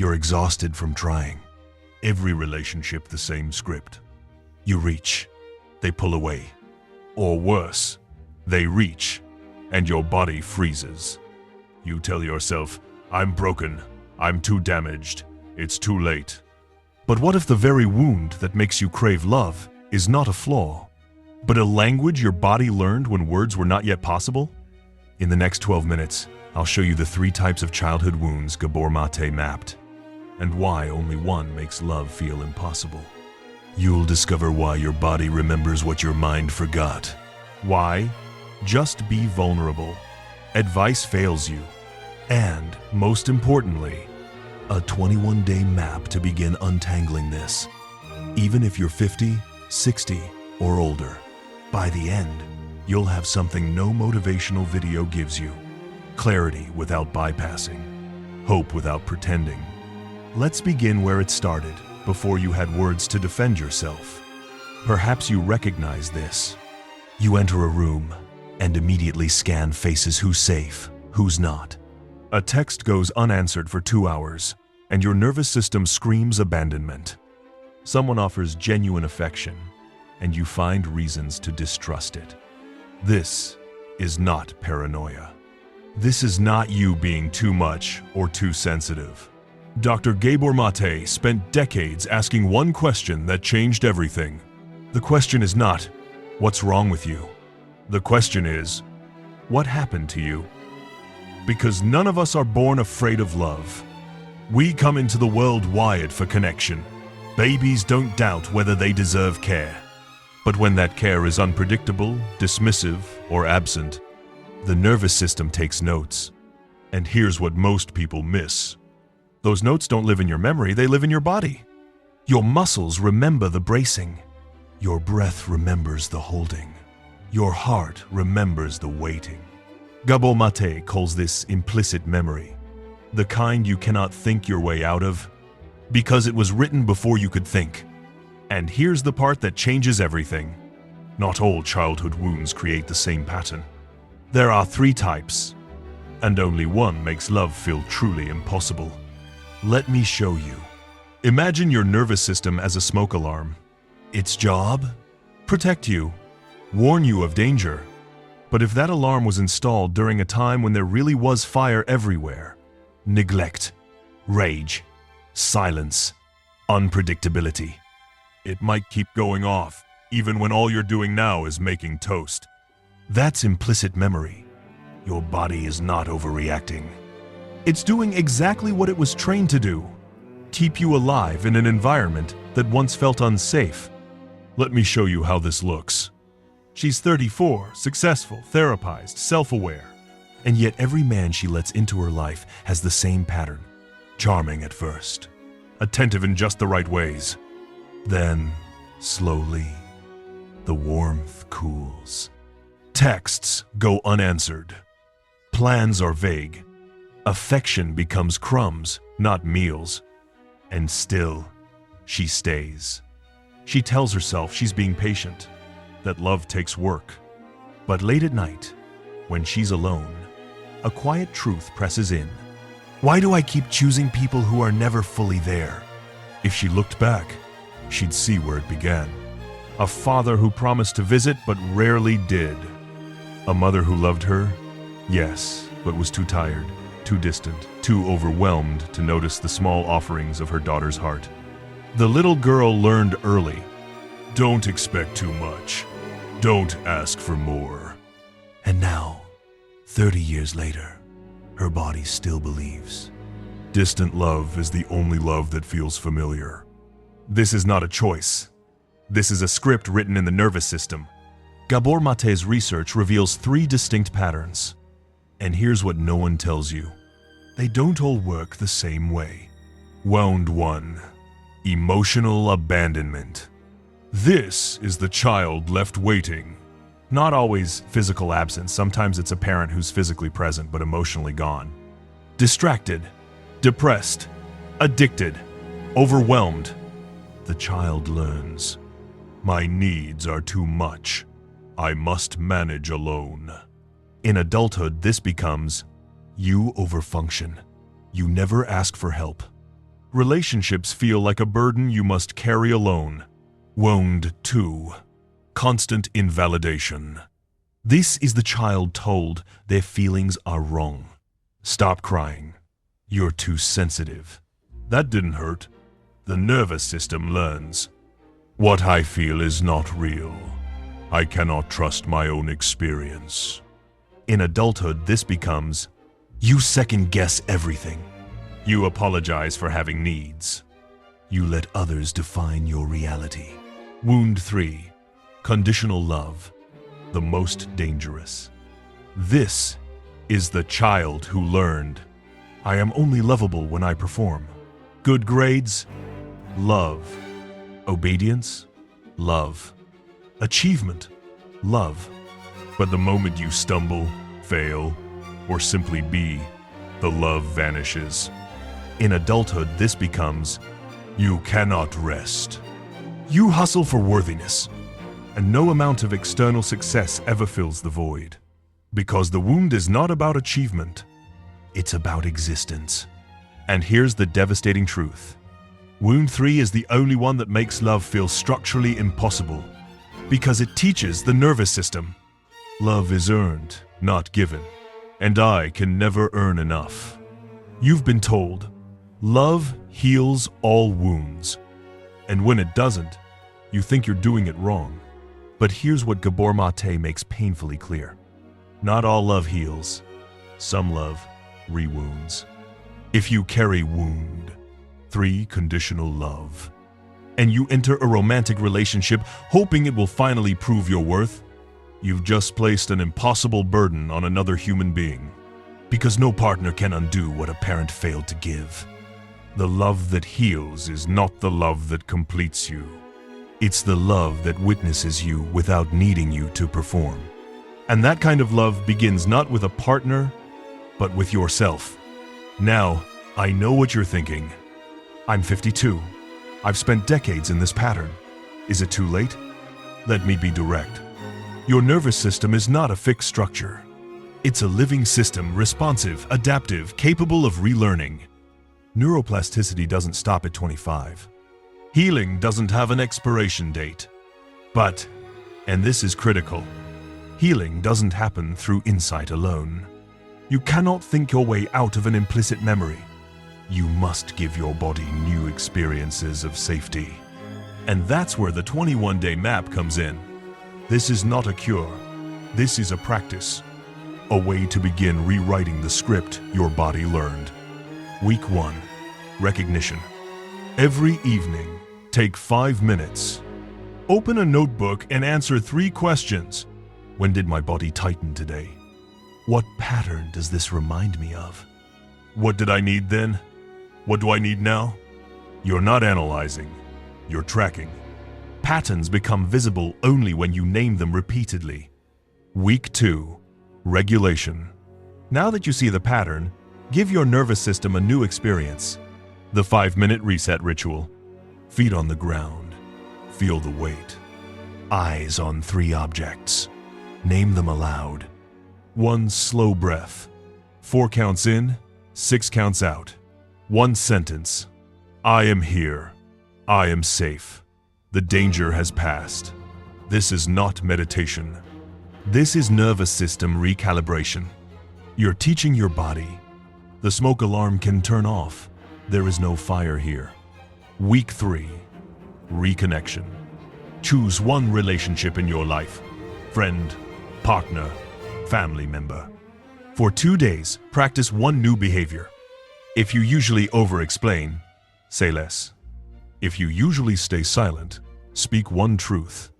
You're exhausted from trying. Every relationship the same script. You reach, they pull away. Or worse, they reach, and your body freezes. You tell yourself, I'm broken, I'm too damaged, it's too late. But what if the very wound that makes you crave love is not a flaw, but a language your body learned when words were not yet possible? In the next 12 minutes, I'll show you the 3 types of childhood wounds Gabor Maté mapped, and why only one makes love feel impossible. You'll discover why your body remembers what your mind forgot. Why? Just be vulnerable. Advice fails you. And, most importantly, a 21-day map to begin untangling this. Even if you're 50, 60, or older, by the end, you'll have something no motivational video gives you. Clarity without bypassing. Hope without pretending. Let's begin where it started, before you had words to defend yourself. Perhaps you recognize this. You enter a room and immediately scan faces who's safe, who's not. A text goes unanswered for 2 hours, and your nervous system screams abandonment. Someone offers genuine affection, and you find reasons to distrust it. This is not paranoia. This is not you being too much or too sensitive. Dr. Gabor Maté spent decades asking one question that changed everything. The question is not, what's wrong with you? The question is, what happened to you? Because none of us are born afraid of love. We come into the world wired for connection. Babies don't doubt whether they deserve care. But when that care is unpredictable, dismissive, or absent, the nervous system takes notes. And here's what most people miss. Those notes don't live in your memory, they live in your body. Your muscles remember the bracing. Your breath remembers the holding. Your heart remembers the waiting. Gabor Maté calls this implicit memory, the kind you cannot think your way out of, because it was written before you could think. And here's the part that changes everything. Not all childhood wounds create the same pattern. There are 3 types, and only one makes love feel truly impossible. Let me show you. Imagine your nervous system as a smoke alarm. Its job? Protect you, warn you of danger. But if that alarm was installed during a time when there really was fire everywhere, neglect, rage, silence, unpredictability, it might keep going off, even when all you're doing now is making toast. That's implicit memory. Your body is not overreacting. It's doing exactly what it was trained to do. Keep you alive in an environment that once felt unsafe. Let me show you how this looks. She's 34, successful, therapized, self-aware. And yet every man she lets into her life has the same pattern. Charming at first, attentive in just the right ways. Then, slowly, the warmth cools. Texts go unanswered. Plans are vague. Affection becomes crumbs, not meals. And still, she stays. She tells herself she's being patient, that love takes work. But late at night, when she's alone, a quiet truth presses in. Why do I keep choosing people who are never fully there? If she looked back, she'd see where it began. A father who promised to visit but rarely did. A mother who loved her, yes, but was too tired, too distant, too overwhelmed to notice the small offerings of her daughter's heart. The little girl learned early, don't expect too much. Don't ask for more. And now, 30 years later, her body still believes. Distant love is the only love that feels familiar. This is not a choice. This is a script written in the nervous system. Gabor Maté's research reveals 3 distinct patterns. And here's what no one tells you. They don't all work the same way. Wound 1. Emotional abandonment. This is the child left waiting. Not always physical absence. Sometimes it's a parent who's physically present but emotionally gone. Distracted, depressed, addicted, overwhelmed. The child learns. My needs are too much. I must manage alone. In adulthood, this becomes, you overfunction. You never ask for help. Relationships feel like a burden you must carry alone. Wound 2. Constant invalidation. This is the child told their feelings are wrong. Stop crying. You're too sensitive. That didn't hurt. The nervous system learns. What I feel is not real. I cannot trust my own experience. In adulthood, this becomes, you second-guess everything. You apologize for having needs. You let others define your reality. Wound 3. Conditional love. The most dangerous. This is the child who learned, I am only lovable when I perform. Good grades? Love. Obedience? Love. Achievement? Love. But the moment you stumble, fail, or simply be, the love vanishes. In adulthood, this becomes, you cannot rest. You hustle for worthiness, and no amount of external success ever fills the void. Because the wound is not about achievement, it's about existence. And here's the devastating truth. Wound 3 is the only one that makes love feel structurally impossible, because it teaches the nervous system. Love is earned, not given, and I can never earn enough. You've been told, love heals all wounds, and when it doesn't, you think you're doing it wrong. But here's what Gabor Maté makes painfully clear. Not all love heals. Some love re-wounds. If you carry wound 3, conditional love, and you enter a romantic relationship hoping it will finally prove your worth, you've just placed an impossible burden on another human being. Because no partner can undo what a parent failed to give. The love that heals is not the love that completes you. It's the love that witnesses you without needing you to perform. And that kind of love begins not with a partner, but with yourself. Now, I know what you're thinking. I'm 52. I've spent decades in this pattern. Is it too late? Let me be direct. Your nervous system is not a fixed structure. It's a living system, responsive, adaptive, capable of relearning. Neuroplasticity doesn't stop at 25. Healing doesn't have an expiration date. But, and this is critical, healing doesn't happen through insight alone. You cannot think your way out of an implicit memory. You must give your body new experiences of safety. And that's where the 21-day map comes in. This is not a cure. This is a practice. A way to begin rewriting the script your body learned. Week 1. Recognition. Every evening, take 5 minutes. Open a notebook and answer 3 questions. When did my body tighten today? What pattern does this remind me of? What did I need then? What do I need now? You're not analyzing. You're tracking. Patterns become visible only when you name them repeatedly. Week 2. Regulation. Now that you see the pattern, give your nervous system a new experience. The 5-minute reset ritual. Feet on the ground. Feel the weight. Eyes on 3 objects. Name them aloud. 1 slow breath. 4 counts in, 6 counts out. 1 sentence. I am here. I am safe. The danger has passed. This is not meditation. This is nervous system recalibration. You're teaching your body. The smoke alarm can turn off. There is no fire here. Week 3. Reconnection. Choose 1 relationship in your life. Friend, partner, family member. For 2 days, practice 1 new behavior. If you usually over-explain, say less. If you usually stay silent, speak 1 truth.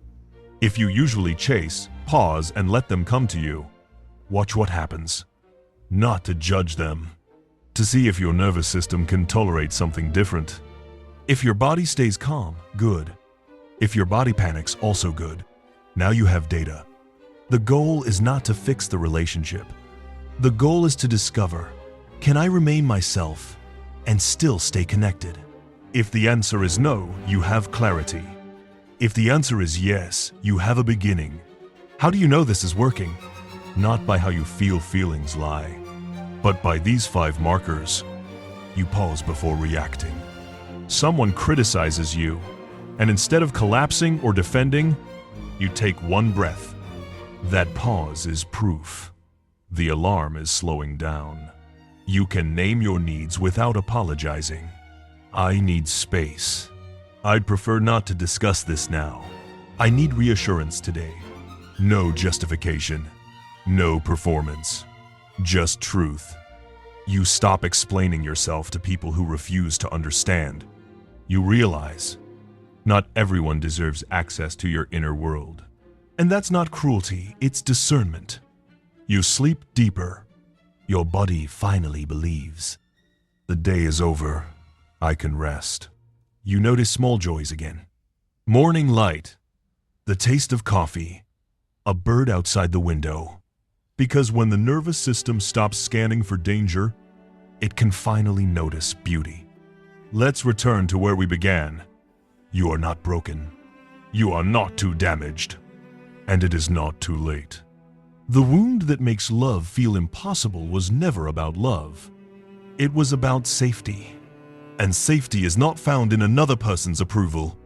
If you usually chase, pause and let them come to you. Watch what happens. Not to judge them. To see if your nervous system can tolerate something different. If your body stays calm, good. If your body panics, also good. Now you have data. The goal is not to fix the relationship. The goal is to discover, can I remain myself and still stay connected? If the answer is no, you have clarity. If the answer is yes, you have a beginning. How do you know this is working? Not by how you feel feelings lie, but by these 5 markers. You pause before reacting. Someone criticizes you, and instead of collapsing or defending, you take one breath. That pause is proof. The alarm is slowing down. You can name your needs without apologizing. I need space. I'd prefer not to discuss this now. I need reassurance today. No justification. No performance. Just truth. You stop explaining yourself to people who refuse to understand. You realize not everyone deserves access to your inner world. And that's not cruelty, it's discernment. You sleep deeper. Your body finally believes. The day is over. I can rest. You notice small joys again. Morning light, the taste of coffee, a bird outside the window. Because when the nervous system stops scanning for danger, it can finally notice beauty. Let's return to where we began. You are not broken. You are not too damaged. And it is not too late. The wound that makes love feel impossible was never about love. It was about safety. And safety is not found in another person's approval.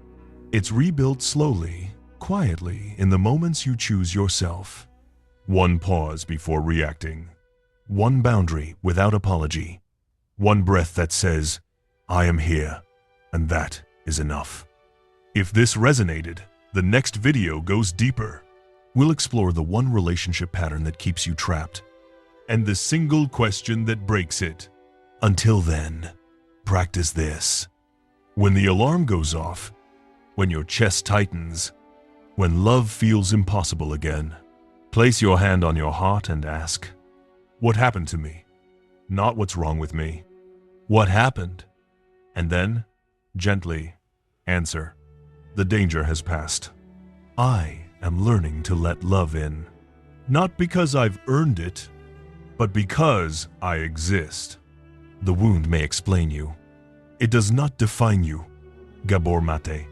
It's rebuilt slowly, quietly, in the moments you choose yourself. One pause before reacting. One boundary without apology. One breath that says, I am here, and that is enough. If this resonated, the next video goes deeper. We'll explore the one relationship pattern that keeps you trapped, and the single question that breaks it. Until then, practice this. When the alarm goes off, when your chest tightens, when love feels impossible again, place your hand on your heart and ask, what happened to me? Not what's wrong with me. What happened? And then, gently, answer, the danger has passed. I am learning to let love in. Not because I've earned it, but because I exist. The wound may explain you. It does not define you. Gabor Maté.